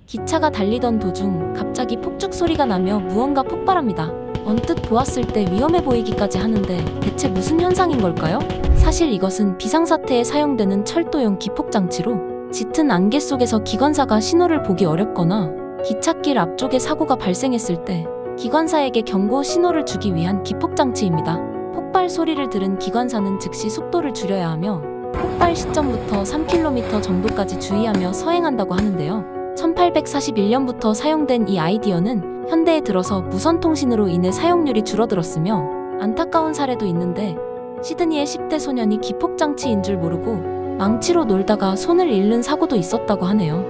기차가 달리던 도중 갑자기 폭죽 소리가 나며 무언가 폭발합니다. 언뜻 보았을 때 위험해 보이기까지 하는데 대체 무슨 현상인 걸까요? 사실 이것은 비상사태에 사용되는 철도용 기폭장치로 짙은 안개 속에서 기관사가 신호를 보기 어렵거나 기찻길 앞쪽에 사고가 발생했을 때 기관사에게 경고 신호를 주기 위한 기폭장치입니다. 폭발 소리를 들은 기관사는 즉시 속도를 줄여야 하며 폭발 시점부터 3km 정도까지 주의하며 서행한다고 하는데요. 1841년부터 사용된 이 아이디어는 현대에 들어서 무선통신으로 인해 사용률이 줄어들었으며 안타까운 사례도 있는데 시드니의 10대 소년이 기폭장치인 줄 모르고 망치로 놀다가 손을 잃는 사고도 있었다고 하네요.